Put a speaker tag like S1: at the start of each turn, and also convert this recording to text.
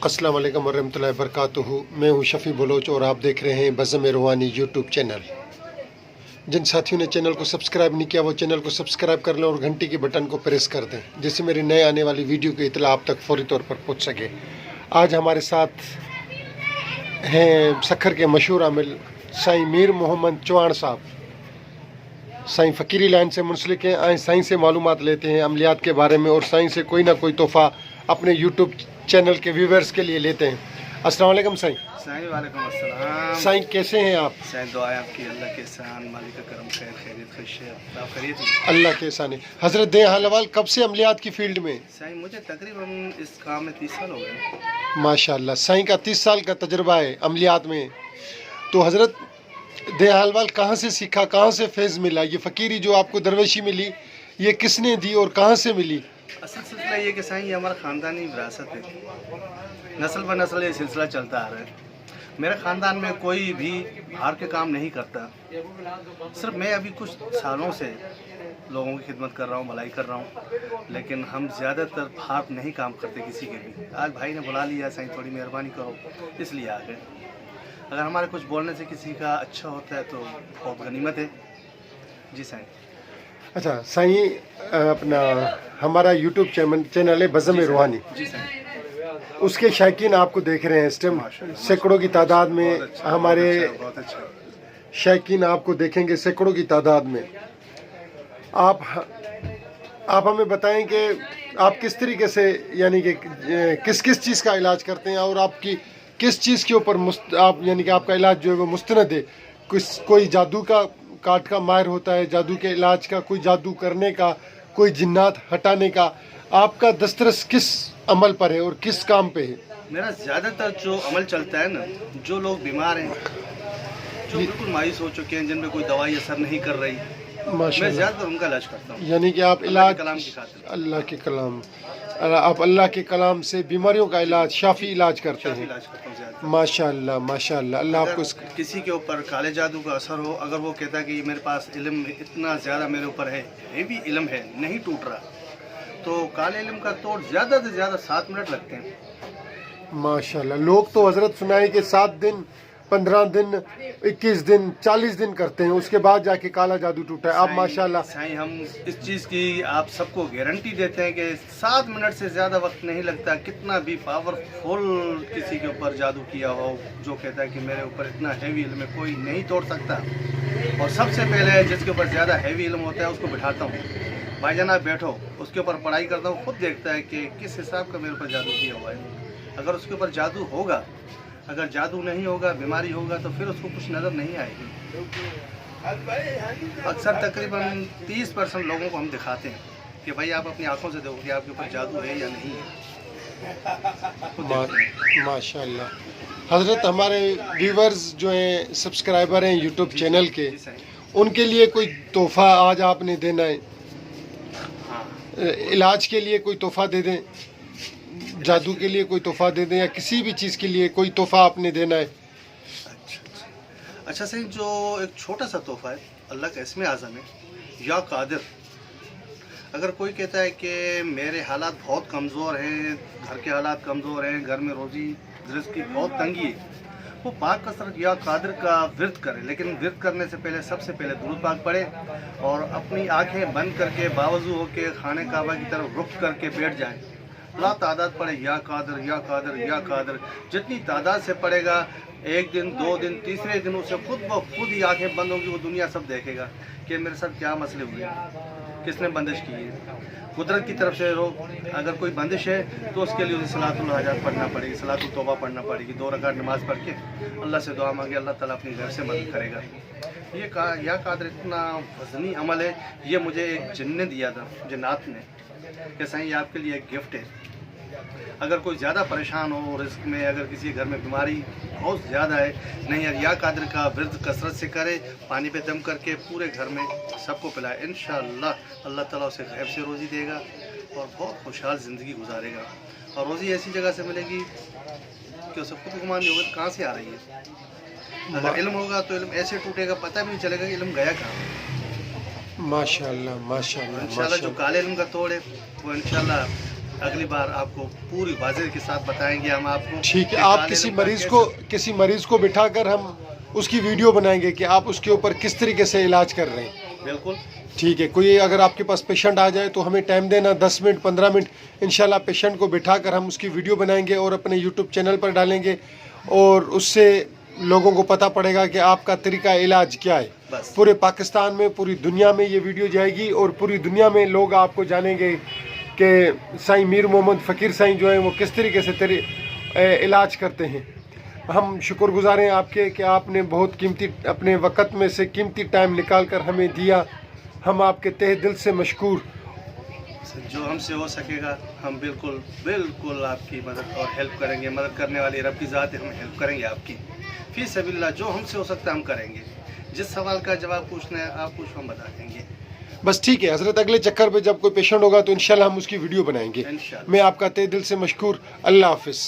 S1: अस्सलाम वालेकुम वरहमतुल्लाहि वबरकातुहू। मैं हूं शफ़ी बलोच और आप देख रहे हैं बज़म रूहानी यूट्यूब चैनल। जिन साथियों ने चैनल को सब्सक्राइब नहीं किया वो चैनल को सब्सक्राइब कर लें और घंटी के बटन को प्रेस कर दें, जिससे मेरी नए आने वाली वीडियो की इतला आप तक फौरी तौर पर पहुंच सके। आज हमारे साथ हैं सखर के मशहूर आमिल साईं मीर मोहम्मद चौहान साहब। साईं फ़कीरी लाइन से मुंसलिक हैं। आए साईं से मालूमात लेते हैं अमलियात के बारे में और साईं से कोई ना कोई तोहफ़ा अपने यूट्यूब चैनल के व्यूवर्स के लिए लेते हैं। अस्सलाम वालेकुम साईं।
S2: साईं वालेकुम अस्सलाम।
S1: साईं कैसे हैं आप?
S2: साईं दुआ है आपकी, अल्लाह के एहसान, मालिक का करम, खैर खैरियत खुश है, आप खैरियत हैं?
S1: अल्लाह के एहसान है। हज़रत दे हालवाल कब से अमलियात की फील्ड में?
S2: साईं मुझे तकरीबन इस काम में 30 साल हो गए।
S1: माशाअल्लाह, साईं का 30 साल का तजुर्बा है अमलियात में। तो हज़रत दे हालवाल कहाँ से सीखा, कहाँ से फैज़ मिला? ये फ़कीरी जो आपको दरवेशी मिली, ये किसने दी और कहाँ से मिली?
S2: असल सिलसिला ये कि साईं ये हमारा ख़ानदानी विरासत है, नस्ल ब नस्ल ये सिलसिला चलता आ रहा है। मेरे ख़ानदान में कोई भी बाहर के काम नहीं करता, सिर्फ मैं अभी कुछ सालों से लोगों की खिदमत कर रहा हूँ, भलाई कर रहा हूँ, लेकिन हम ज़्यादातर बाहर नहीं काम करते किसी के भी। आज भाई ने बुला लिया, साईं थोड़ी मेहरबानी करो, इसलिए आ गए। अगर हमारे कुछ बोलने से किसी का अच्छा होता है तो बहुत गनीमत है। जी साईं।
S1: अच्छा साईं, अपना हमारा यूट्यूब चैनल है बज़म रूहानी।
S2: जी साईं।
S1: उसके शायकीन आपको देख रहे हैं इस टाइम सैकड़ों की तादाद में। हमारे
S2: बहुत अच्छा।
S1: शायकीन आपको देखेंगे सैकड़ों की तादाद में। आप हमें बताएं कि आप किस तरीके से, यानी कि किस किस चीज़ का इलाज करते हैं और आपकी किस चीज़ के ऊपर आप, यानी कि आपका इलाज जो है वो मुस्तनद है? कोई जादू का काट का माहिर होता है, जादू के इलाज का, कोई जादू करने का, कोई जिन्नात हटाने का। आपका दस्तरस किस अमल पर है और किस काम पे है?
S2: मेरा ज़्यादातर जो अमल चलता है ना, जो लोग बीमार हैं, जो बिल्कुल मायूस हो चुके हैं, जिन पे कोई दवाई असर नहीं कर रही, मैं
S1: माशाल्लाह,
S2: ज़्यादातर उनका इलाज करता हूँ।
S1: यानी कि आप
S2: अल्लाह
S1: इलाज
S2: के कलाम की खातिर।
S1: अल्लाह के कलाम, आप अल्लाह के कलाम से बीमारियों का इलाज, शाफी इलाज करते
S2: शाफी
S1: हैं।
S2: इलाज करता हूँ ज़्यादा।
S1: माशाल्लाह माशाल्लाह, अल्लाह आपको
S2: अगर किसी के ऊपर काले जादू का असर हो, अगर वो कहता है कि मेरे पास इल्म इतना ज़्यादा मेरे ऊपर है, ये भी इल्म है, नहीं टूट रहा, तो काले इल्म का तोड़ ज़्यादा से ज़्यादा 7 मिनट लगते हैं।
S1: माशाल्लाह। लोग तो हजरत सुनाए कि 7 दिन, 15 दिन, 21 दिन, 40 दिन करते हैं, उसके बाद जाके काला जादू टूटा है। आप माशाल्लाह।
S2: साईं हम इस चीज़ की आप सबको गारंटी देते हैं कि 7 मिनट से ज़्यादा वक्त नहीं लगता। कितना भी पावरफुल किसी के ऊपर जादू किया हो, जो कहता है कि मेरे ऊपर इतना हैवी इल्म है, कोई नहीं तोड़ सकता। और सबसे पहले जिसके ऊपर ज़्यादा हैवी इल्म होता है उसको बिठाता हूँ, भाईजान आप बैठो, उसके ऊपर पढ़ाई करता हूँ, खुद देखता है कि किस हिसाब का मेरे ऊपर जादू किया हुआ है। अगर उसके ऊपर जादू होगा, अगर जादू नहीं होगा, बीमारी होगा, तो फिर उसको कुछ नज़र नहीं आएगी। अक्सर तकरीबन 30% लोगों को हम दिखाते हैं कि भाई आप अपनी आंखों से देखो कि आपके ऊपर जादू है या नहीं है।
S1: माशाल्लाह। हजरत हमारे व्यूवर्स जो हैं, सब्सक्राइबर हैं यूट्यूब चैनल के, उनके लिए कोई तोहफ़ा आज आपने देना है?
S2: हाँ।
S1: इलाज के लिए कोई तोहफ़ा दे दें, जादू के लिए कोई तोहफ़ा दे दें, या किसी भी चीज़ के लिए कोई तोहफ़ा आपने देना है?
S2: अच्छा सही, जो एक छोटा सा तोहफ़ा है, अल्लाह का इसमें आज़म है, या कादिर। अगर कोई कहता है कि मेरे हालात बहुत कमज़ोर हैं, घर के हालात कमज़ोर हैं, घर में रोज़ी रिज़्क़ की बहुत तंगी है, वो पाक कसरत या कादिर का विर्द करे। लेकिन विर्द करने से पहले सबसे पहले दुरूद पाक पढ़े और अपनी आँखें बंद करके बावजू होकर खाने काबा की तरफ रुख करके बैठ जाए। ला तादाद पढ़े, या कादिर या कादिर या कादिर। जितनी तादाद से पढ़ेगा, 1 दिन, 2 दिन, तीसरे दिन उसे खुद ब खुद ही आंखें बंद होगी, वो दुनिया सब देखेगा कि मेरे साथ क्या मसले हुए, किसने बंदिश की है। कुदरत की तरफ से अगर कोई बंदिश है तो उसके लिए उसे सलातुल हाजात पढ़ना पड़ेगी, सलातुल तौबा पढ़ना पड़ेगी। 2 रकात नमाज पढ़ के अल्लाह से दुआ मांगे, अल्लाह ताला अपनी घर से मदद करेगा। ये या कादिर इतना वज़नी अमल है, ये मुझे एक जिन ने दिया था, जिन्नात ने, कि साईं ये आपके लिए एक गिफ्ट है। अगर कोई ज़्यादा परेशान हो रिस्क में, अगर किसी घर में बीमारी बहुत ज़्यादा है, नहीं यार, या कादिर का विर्द कसरत से करे, पानी पे दम करके पूरे घर में सबको पिलाए, इंशाअल्लाह अल्लाह ताला उसे गैब से रोज़ी देगा और बहुत खुशहाल ज़िंदगी गुजारेगा। और रोज़ी ऐसी जगह से मिलेगी कि उसे खुद गुमान नहीं होगा कहाँ से आ रही है। अगर इल्म होगा तो इल्म ऐसे टूटेगा, पता भी नहीं चलेगा कि इल्म गया कहाँ।
S1: माशाल्लाह माशाल्लाह
S2: इंशाल्लाह जो काले इल्म का तोड़ है वो इंशाल्लाह अगली बार आपको पूरी वाज़ेह के साथ बताएंगे हम आपको।
S1: ठीक है,
S2: कि
S1: आप
S2: काले
S1: किसी
S2: रंग का
S1: किसी मरीज को बिठाकर हम उसकी वीडियो बनाएंगे कि आप उसके ऊपर किस तरीके से इलाज कर रहे हैं।
S2: बिल्कुल
S1: ठीक है, कोई अगर आपके पास पेशेंट आ जाए तो हमें टाइम देना, 10 मिनट 15 मिनट, इंशाल्लाह पेशेंट को बिठाकर हम उसकी वीडियो बनाएंगे और अपने यूट्यूब चैनल पर डालेंगे, और उससे लोगों को पता पड़ेगा कि आपका तरीका इलाज क्या है।
S2: बस
S1: पूरे पाकिस्तान में, पूरी दुनिया में ये वीडियो जाएगी और पूरी दुनिया में लोग आपको जानेंगे कि साईं मीर मोहम्मद फ़कीर साईं जो है वो किस तरीके से इलाज करते हैं। हम शुक्रगुज़ार हैं आपके कि आपने बहुत कीमती अपने वक़्त में से कीमती टाइम निकाल कर हमें दिया। हम आपके तहे दिल से मशकूर।
S2: जो हमसे हो सकेगा हम बिल्कुल बिल्कुल आपकी मदद और हेल्प करेंगे। मदद करने वाली रब की ज़ात है, हम हेल्प करेंगे आपकी फी सबिल्लाह। जो हमसे हो सकता है हम करेंगे। जिस सवाल का जवाब पूछना है आप पूछो, हम बता देंगे।
S1: बस ठीक है हज़रत, अगले चक्कर पे जब कोई पेशेंट होगा तो इंशाल्लाह हम उसकी वीडियो बनाएंगे।
S2: इंशाल्लाह।
S1: मैं आपका तहे दिल से मशकूर। अल्लाह हाफ़िज़।